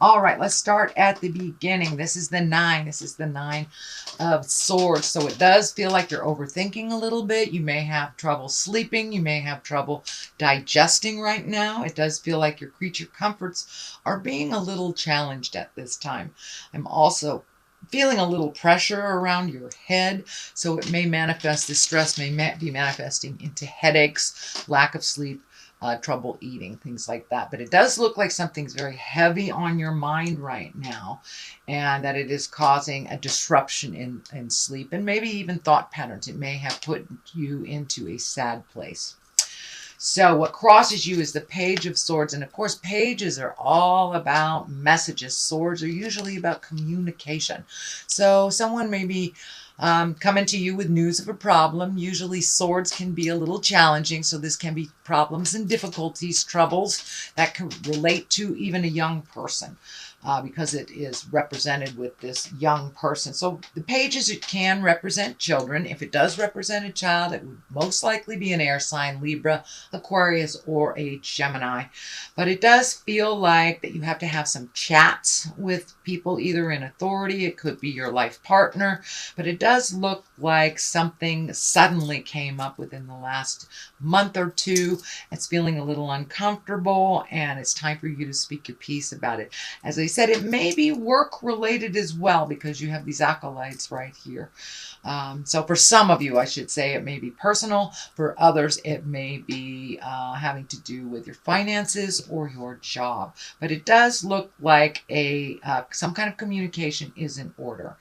All right, let's start at the beginning. This is the 9. This is the 9 of Swords. So it does feel like you're overthinking a little bit. You may have trouble sleeping. You may have trouble digesting right now. It does feel like your creature comforts are being a little challenged at this time. I'm also feeling a little pressure around your head, so it may manifest, this stress may be manifesting into headaches, lack of sleep, trouble eating, things like that. But it does look like something's very heavy on your mind right now, and that it is causing a disruption in sleep and maybe even thought patterns. It may have put you into a sad place. So what crosses you is the Page of Swords. And of course, pages are all about messages. Swords are usually about communication. So someone may be coming to you with news of a problem. Usually swords can be a little challenging. So this can be problems and difficulties, troubles that can relate to even a young person. Because it is represented with this young person. So the pages, it can represent children. If it does represent a child, it would most likely be an air sign, Libra, Aquarius, or a Gemini. But it does feel like that you have to have some chats with people, either in authority, it could be your life partner, but it does look like something suddenly came up within the last month or two. It's feeling a little uncomfortable, and it's time for you to speak your piece about it. As I said, it may be work related as well, because you have these acolytes right here. So for some of you, I should say, it may be personal. For others, it may be having to do with your finances or your job. But it does look like some kind of communication is in order.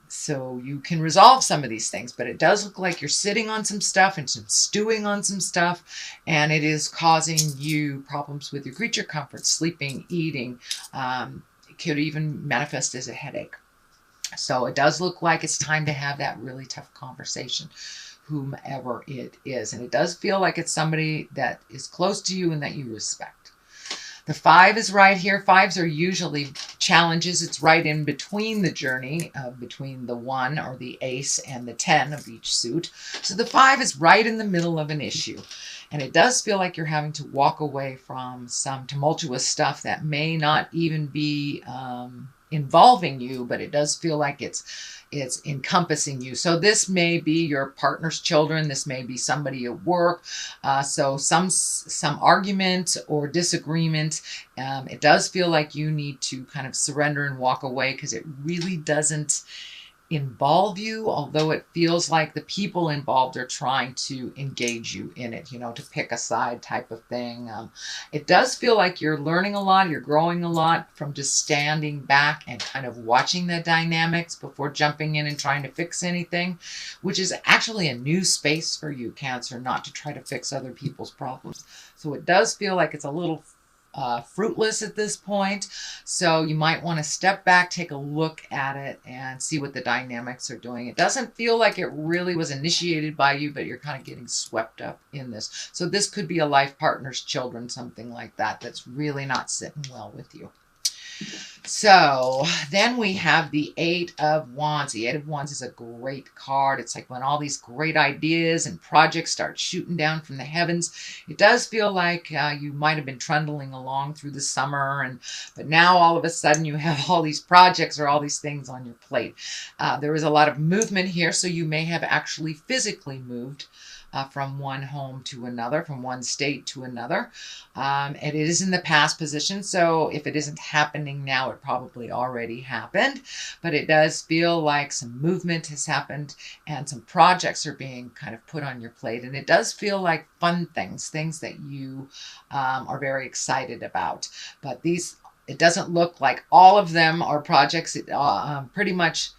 So you can resolve some of these things, but it does look like you're sitting on some stuff and some stewing on some stuff, and it is causing you problems with your creature comfort, sleeping, eating. It could even manifest as a headache. So it does look like it's time to have that really tough conversation, whomever it is. And it does feel like it's somebody that is close to you and that you respect. The 5 is right here. 5s are usually challenges. It's right in between the journey, between the 1 or the ace and the 10 of each suit. So the 5 is right in the middle of an issue. And it does feel like you're having to walk away from some tumultuous stuff that may not even be involving you, but it does feel like it's encompassing you. So this may be your partner's children. This may be somebody at work. So some argument or disagreement. It does feel like you need to kind of surrender and walk away, because it really doesn't involve you, although it feels like the people involved are trying to engage you in it, to pick a side type of thing. It does feel like you're learning a lot, you're growing a lot from just standing back and kind of watching the dynamics before jumping in and trying to fix anything, which is actually a new space for you, Cancer, not to try to fix other people's problems. So it does feel like it's a little fruitless at this point. So you might want to step back, take a look at it, and see what the dynamics are doing. It doesn't feel like it really was initiated by you, but you're kind of getting swept up in this. So this could be a life partner's children, something like that, that's really not sitting well with you. So then we have the 8 of Wands. The 8 of Wands is a great card. It's like when all these great ideas and projects start shooting down from the heavens. It does feel like you might have been trundling along through the summer, but now all of a sudden you have all these projects or all these things on your plate. There is a lot of movement here, so you may have actually physically moved from one home to another, from one state to another. And it is in the past position, so if it isn't happening now, it probably already happened. But it does feel like some movement has happened and some projects are being kind of put on your plate. And it does feel like fun things that you are very excited about. But it doesn't look like all of them are projects. Pretty much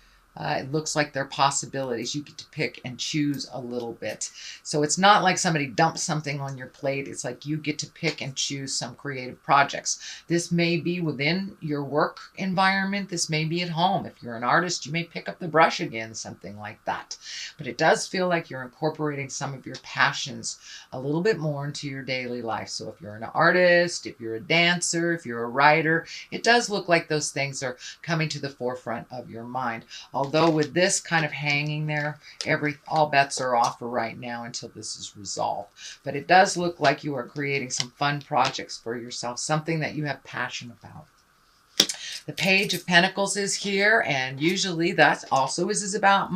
it looks like they're possibilities. You get to pick and choose a little bit. So it's not like somebody dumps something on your plate. It's like you get to pick and choose some creative projects. This may be within your work environment. This may be at home. If you're an artist, you may pick up the brush again, something like that. But it does feel like you're incorporating some of your passions a little bit more into your daily life. So if you're an artist, if you're a dancer, if you're a writer, it does look like those things are coming to the forefront of your mind. Although with this kind of hanging there, all bets are off for right now until this is resolved. But it does look like you are creating some fun projects for yourself, something that you have passion about. The Page of Pentacles is here, and usually that also is about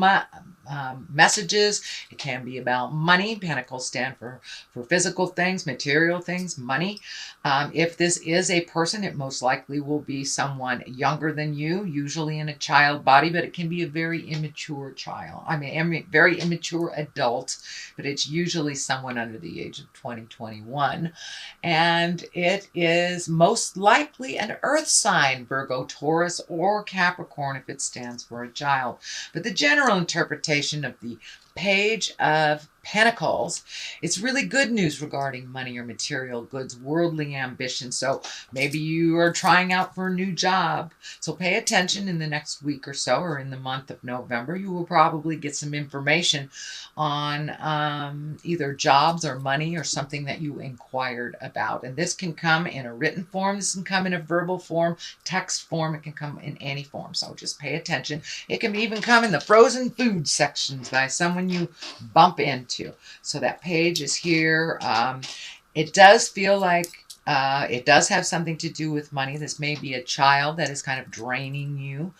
messages. It can be about money. Pentacles stand for physical things, material things, money. If this is a person, it most likely will be someone younger than you, usually in a child body, but it can be a very immature child. I mean, very immature adult, but it's usually someone under the age of 20, 21. And it is most likely an earth sign, Virgo, Taurus, or Capricorn if it stands for a child. But the general interpretation of the Page of Pentacles, it's really good news regarding money or material goods, worldly ambition. So maybe you are trying out for a new job. So pay attention in the next week or so, or in the month of November. You will probably get some information on either jobs or money or something that you inquired about. And this can come in a written form. This can come in a verbal form, text form. It can come in any form. So just pay attention. It can even come in the frozen food sections by someone you bump into. So that page is here. It does feel like it does have something to do with money. This may be a child that is kind of draining you.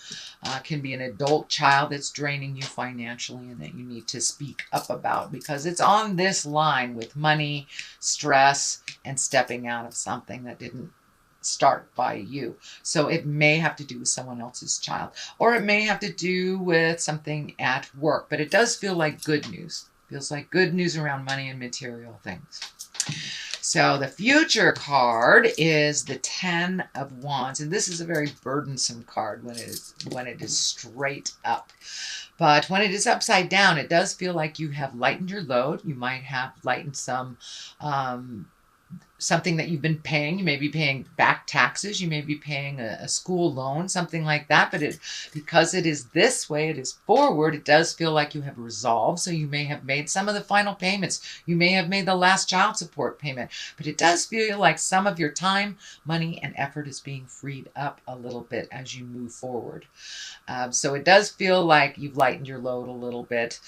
Can be an adult child that's draining you financially and that you need to speak up about, because it's on this line with money, stress, and stepping out of something that didn't start by you. So it may have to do with someone else's child, or it may have to do with something at work, but it does feel like good news. Feels like good news around money and material things. So the future card is the Ten of Wands, and this is a very burdensome card when it is straight up. But when it is upside down, it does feel like you have lightened your load. You might have lightened some something that you've been paying. You may be paying back taxes. You may be paying a school loan, something like that. But because it is this way, it is forward, it does feel like you have resolved. So you may have made some of the final payments. You may have made the last child support payment. But it does feel like some of your time, money, and effort is being freed up a little bit as you move forward. So it does feel like you've lightened your load a little bit.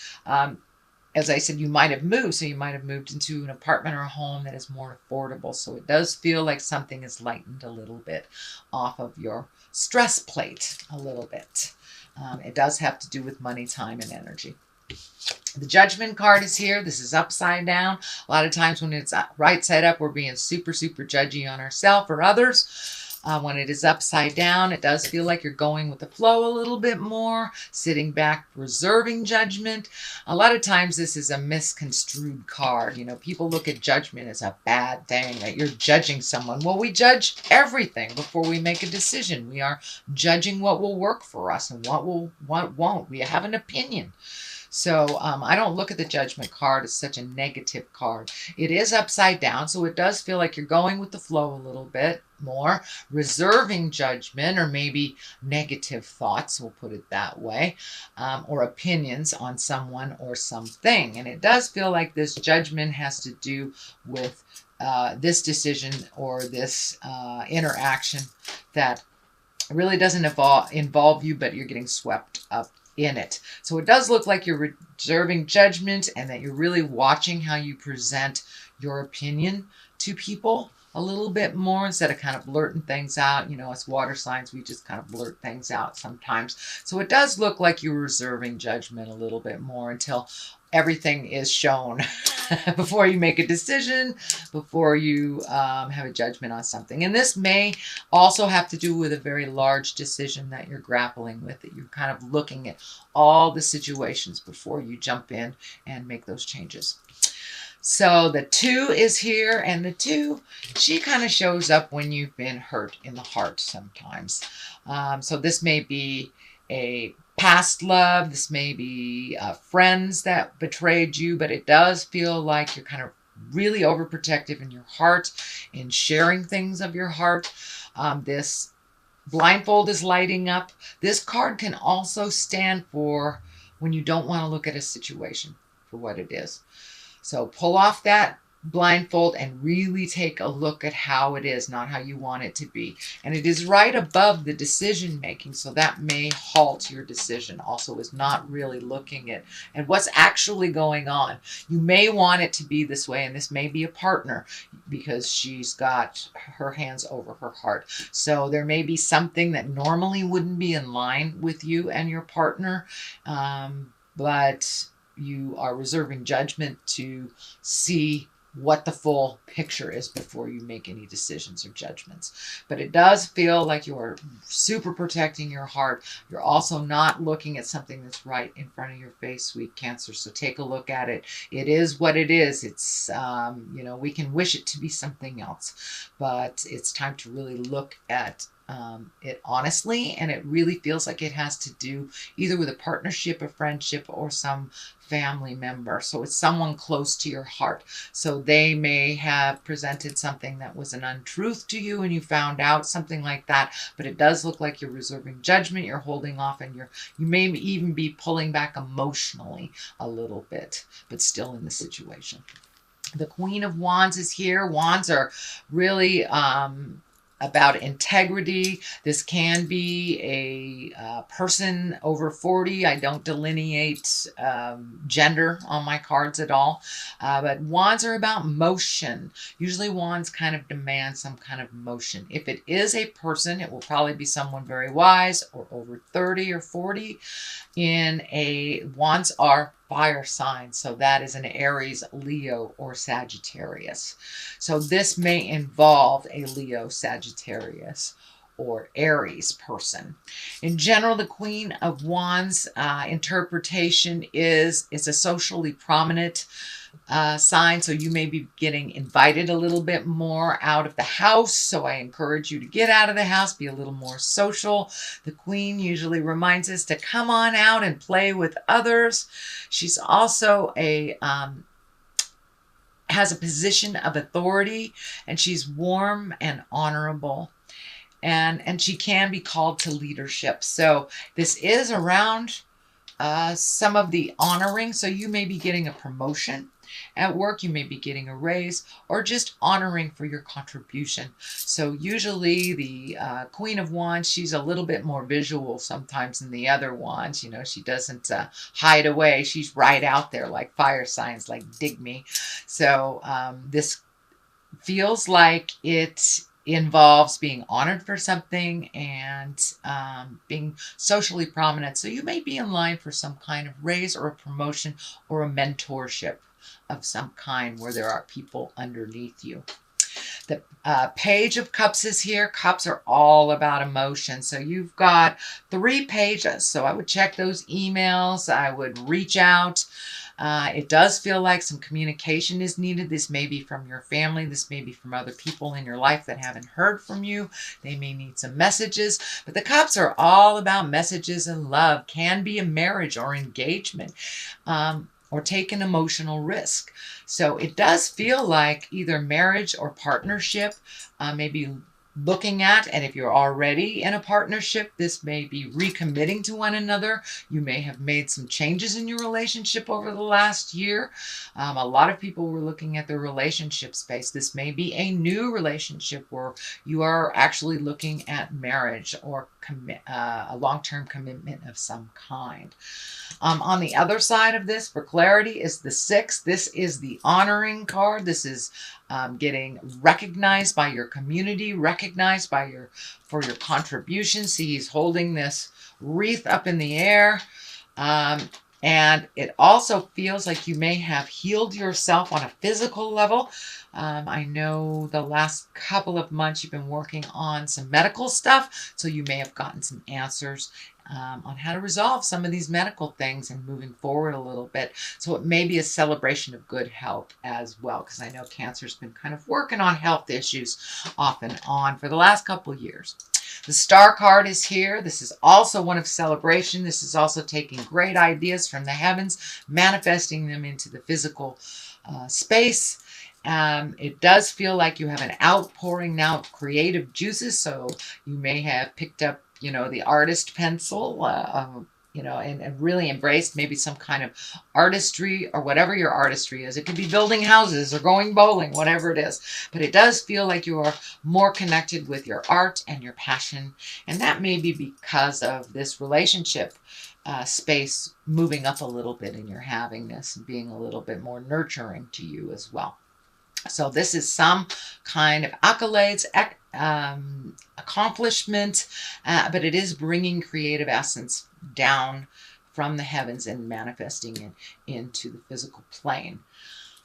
As I said, you might have moved. So you might have moved into an apartment or a home that is more affordable. So it does feel like something is lightened a little bit off of your stress plate a little bit. It does have to do with money, time, and energy. The Judgment card is here. This is upside down. A lot of times when it's right side up, we're being super, super judgy on ourselves or others. When it is upside down, it does feel like you're going with the flow a little bit more, sitting back, reserving judgment. A lot of times this is a misconstrued card. You know, people look at judgment as a bad thing, that you're judging someone. Well, we judge everything before we make a decision. We are judging what will work for us and what won't. We have an opinion. So I don't look at the Judgment card as such a negative card. It is upside down, so it does feel like you're going with the flow a little bit more, reserving judgment or maybe negative thoughts, we'll put it that way, or opinions on someone or something. And it does feel like this judgment has to do with this decision or this interaction that really doesn't involve you, but you're getting swept up in it. So it does look like you're reserving judgment and that you're really watching how you present your opinion to people a little bit more instead of kind of blurting things out. You know, us water signs, we just kind of blurt things out sometimes. So it does look like you're reserving judgment a little bit more until everything is shown before you make a decision, before you have a judgment on something. And this may also have to do with a very large decision that you're grappling with, that you're kind of looking at all the situations before you jump in and make those changes. So the 2 is here, and the 2, she kind of shows up when you've been hurt in the heart sometimes. So this may be a past love. This may be friends that betrayed you, but it does feel like you're kind of really overprotective in your heart, in sharing things of your heart. This blindfold is lighting up. This card can also stand for when you don't want to look at a situation for what it is. So pull off that blindfold and really take a look at how it is, not how you want it to be. And it is right above the decision making, so that may halt your decision. Also, is not really looking at what's actually going on. You may want it to be this way, and this may be a partner because she's got her hands over her heart. So there may be something that normally wouldn't be in line with you and your partner, but you are reserving judgment to see what the full picture is before you make any decisions or judgments. But it does feel like you are super protecting your heart. You're also not looking at something that's right in front of your face, sweet Cancer. So take a look at it. It is what it is. It's, we can wish it to be something else, but it's time to really look at it honestly, and it really feels like it has to do either with a partnership, a friendship, or some family member. So it's someone close to your heart. So they may have presented something that was an untruth to you and you found out something like that, but it does look like you're reserving judgment, you're holding off, and you may even be pulling back emotionally a little bit, but still in the situation. The Queen of Wands is here. Wands are really about integrity. This can be a person over 40. I don't delineate gender on my cards at all, but wands are about motion. Usually wands kind of demand some kind of motion. If it is a person, it will probably be someone very wise or over 30 or 40. Wands are fire signs, so that is an Aries, Leo, or Sagittarius. So this may involve a Leo, Sagittarius, or Aries person. In general, the Queen of Wands interpretation is it's a socially prominent sign, so you may be getting invited a little bit more out of the house. So I encourage you to get out of the house, be a little more social. The Queen usually reminds us to come on out and play with others. She's also has a position of authority, and she's warm and honorable. And she can be called to leadership. So this is around some of the honoring. So you may be getting a promotion at work, you may be getting a raise, or just honoring for your contribution. So usually the Queen of Wands, she's a little bit more visual sometimes than the other wands. She doesn't hide away. She's right out there like fire signs, like dig me. So this feels like it involves being honored for something and being socially prominent. So you may be in line for some kind of raise or a promotion or a mentorship of some kind where there are people underneath you. The Page of Cups is here. Cups are all about emotion. So you've got 3 pages. So I would check those emails. I would reach out. It does feel like some communication is needed. This may be from your family. This may be from other people in your life that haven't heard from you. They may need some messages. But the Cups are all about messages and love. Can be a marriage or engagement. Or take an emotional risk. So it does feel like either marriage or partnership, maybe looking at, and if you're already in a partnership, this may be recommitting to one another. You may have made some changes in your relationship over the last year. A lot of people were looking at their relationship space. This may be a new relationship where you are actually looking at marriage or a long-term commitment of some kind. On the other side of this, for clarity, is the 6. This is the honoring card. This is getting recognized by your community, recognized for your contribution. See, he's holding this wreath up in the air. And it also feels like you may have healed yourself on a physical level. I know the last couple of months you've been working on some medical stuff, so you may have gotten some answers on how to resolve some of these medical things and moving forward a little bit. So it may be a celebration of good health as well, because I know Cancer's been kind of working on health issues off and on for the last couple of years. The Star card is here. This is also one of celebration. This is also taking great ideas from the heavens, manifesting them into the physical space. It does feel like you have an outpouring now of creative juices. So you may have picked up, the artist pencil and really embrace maybe some kind of artistry or whatever your artistry is. It could be building houses or going bowling, whatever it is. But it does feel like you are more connected with your art and your passion. And that may be because of this relationship space moving up a little bit in your havingness and being a little bit more nurturing to you as well. So this is some kind of accolades, accomplishment, but it is bringing creative essence down from the heavens and manifesting it into the physical plane.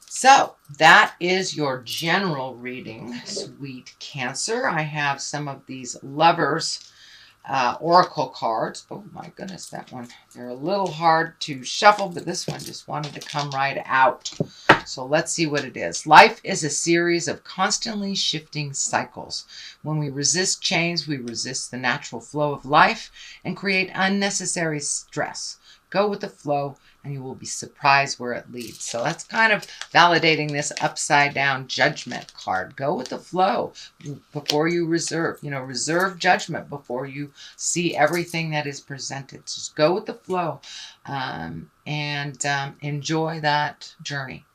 So that is your general reading, sweet Cancer. I have some of these lovers oracle cards. Oh my goodness, that one. They're a little hard to shuffle, but this one just wanted to come right out. So let's see what it is. Life is a series of constantly shifting cycles. When we resist change, we resist the natural flow of life and create unnecessary stress. Go with the flow and you will be surprised where it leads. So that's kind of validating this upside down judgment card. Go with the flow before you reserve. Reserve judgment before you see everything that is presented. Just go with the flow and enjoy that journey.